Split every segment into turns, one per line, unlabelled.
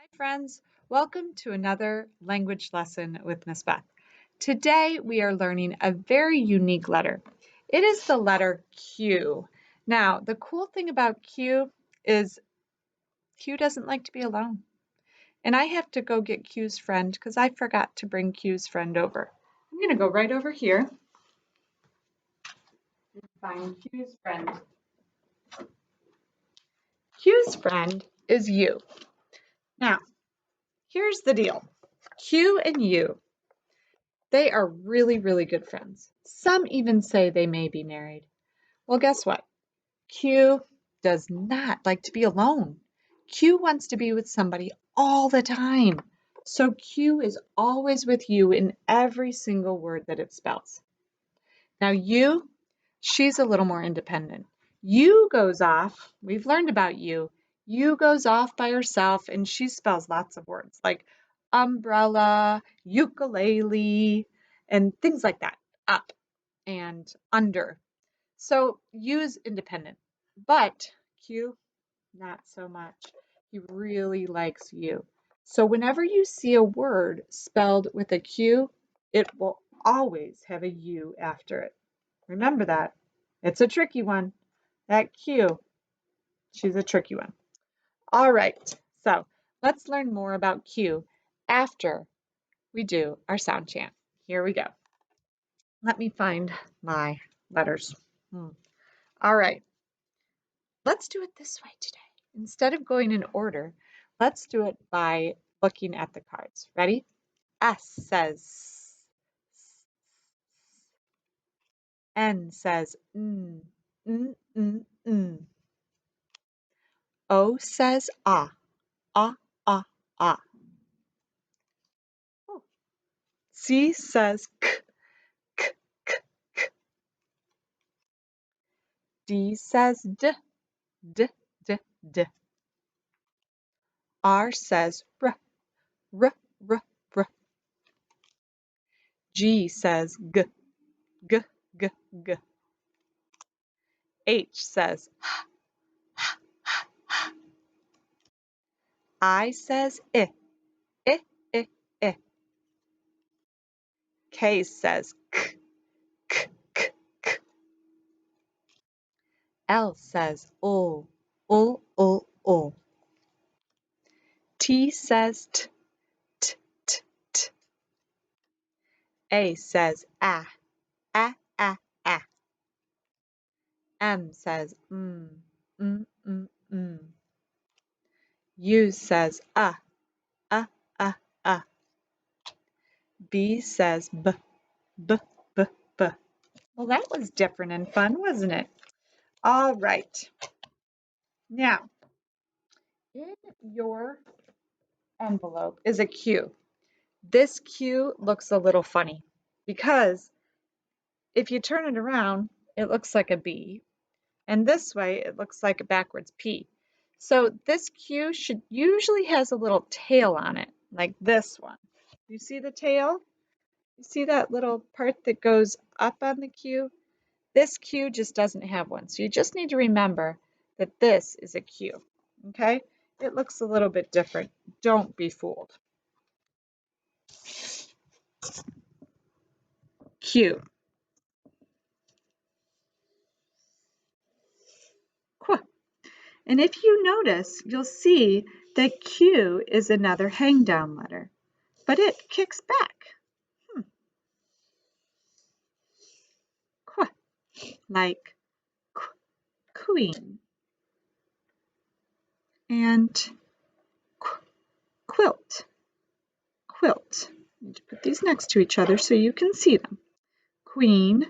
Hi, friends. Welcome to another language lesson with Miss Beth. Today we are learning a very unique letter. It is the letter Q. Now, the cool thing about Q is Q doesn't like to be alone. And I have to go get Q's friend because I forgot to bring Q's friend over. I'm going to go right over here and find Q's friend. Q's friend is you. Now, here's the deal. Q and you, they are really, really good friends. Some even say they may be married. Well, guess what? Q does not like to be alone. Q wants to be with somebody all the time. So Q is always with you in every single word that it spells. Now, you, she's a little more independent. You goes off, we've learned about you. You goes off by herself and she spells lots of words like umbrella, ukulele, and things like that. Up and under. So U's independent, but Q, not so much. He really likes you. So whenever you see a word spelled with a Q, it will always have a U after it. Remember that. It's a tricky one. That Q, she's a tricky one. All right, so let's learn more about Q after we do our sound chant. Here we go. Let me find my letters. All right, let's do it this way today. Instead of going in order, let's do it by looking at the cards. Ready? S says, N says, mm. O says, ah, ah, ah, ah. Oh. C says, k, k, k, k. D says, d, d, d, d. R says, r, r, r, r. G says, g, g, g, g. H says, I says, I, I, I, I. K says, k, k, k, k. L says, ul, ul, ul, ul. T says, t, t, t, t. A says, ah, ah, ah, ah. M says, mm. U says, ah, ah, ah, ah. B says, b, b, b, b. Well, that was different and fun, wasn't it? All right. Now, in your envelope is a Q. This Q looks a little funny because if you turn it around, it looks like a B. And this way, it looks like a backwards P. So this Q should usually has a little tail on it, like this one. You see the tail? You see that little part that goes up on the Q? This Q just doesn't have one. So you just need to remember that this is a Q, okay? It looks a little bit different. Don't be fooled. Q. Qu. And if you notice, you'll see that Q is another hang down letter, but it kicks back. Qu. Like queen and quilt. Quilt. I need to put these next to each other so you can see them. Queen,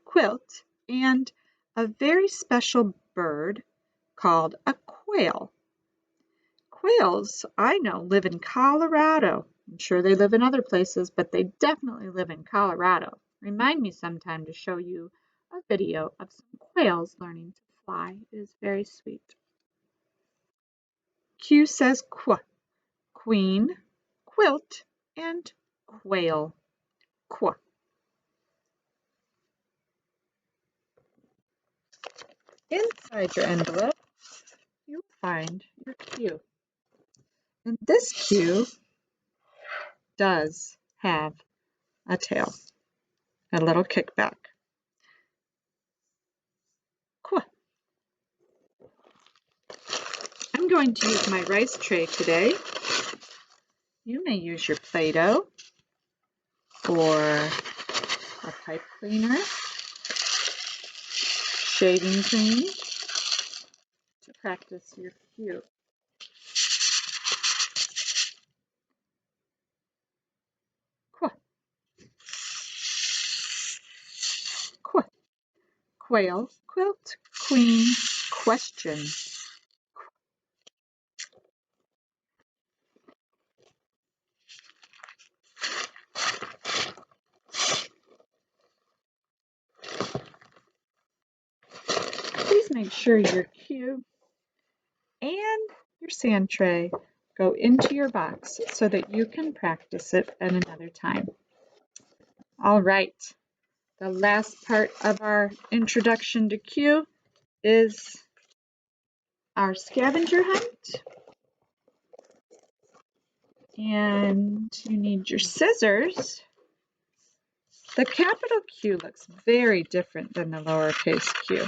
quilt, and a very special bird called a quail. Quails, I know, live in Colorado. I'm sure they live in other places, but they definitely live in Colorado. Remind me sometime to show you a video of some quails learning to fly. It is very sweet. Q says qu, queen, quilt, and quail. Qu. Inside your envelope, you'll find your Q. And this Q does have a tail, a little kickback. Cool. I'm going to use my rice tray today. You may use your Play-Doh or a pipe cleaner, shaving cream to practice your Q. Cool. Cool. Quail, quilt, queen, question. Please make sure your Q and your sand tray go into your box so that you can practice it at another time. All right, the last part of our introduction to Q is our scavenger hunt. And you need your scissors. The capital Q looks very different than the lowercase q.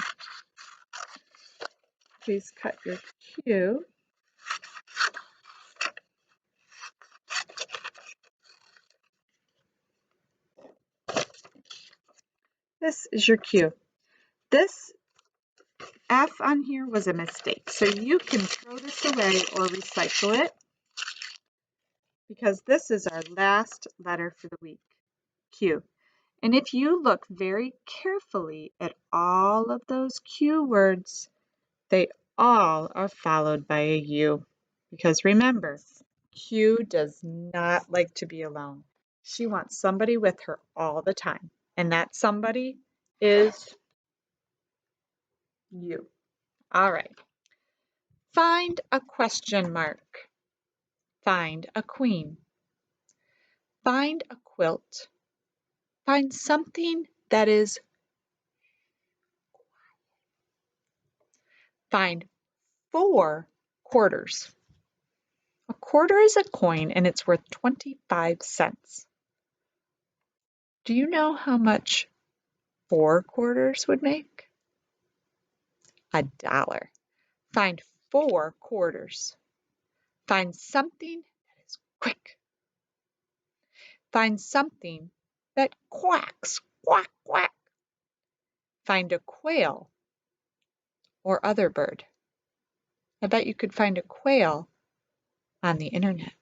Please cut your Q. This is your Q. This F on here was a mistake, so you can throw this away or recycle it because this is our last letter for the week, Q. And if you look very carefully at all of those Q words, they all are followed by a U. Because remember, Q does not like to be alone. She wants somebody with her all the time. And that somebody is you. All right. Find a question mark. Find a queen. Find a quilt. Find something that is. Find 4 quarters. A quarter is a coin and it's worth 25 cents. Do you know how much 4 quarters would make? $1. Find 4 quarters. Find something that is quick. Find something that quacks, quack, quack. Find a quail or other bird. I bet you could find a quail on the internet.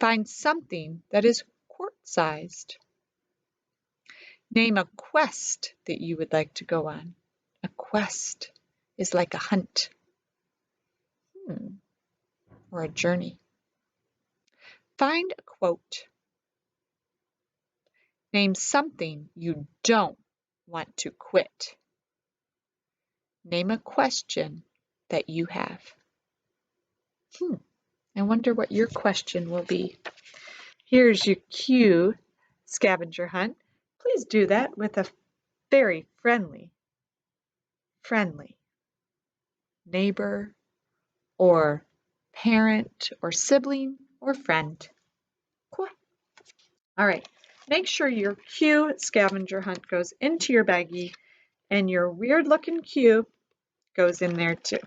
Find something that is quart-sized. Name a quest that you would like to go on. A quest is like a hunt or a journey. Find a quote. Name something you don't want to quit. Name a question that you have. I wonder what your question will be. Here's your Q scavenger hunt. Please do that with a very friendly neighbor or parent or sibling or friend. Cool. All right. Make sure your Q scavenger hunt goes into your baggie and your weird looking Q goes in there too.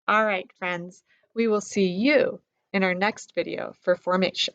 All right, friends, we will see you in our next video for formation.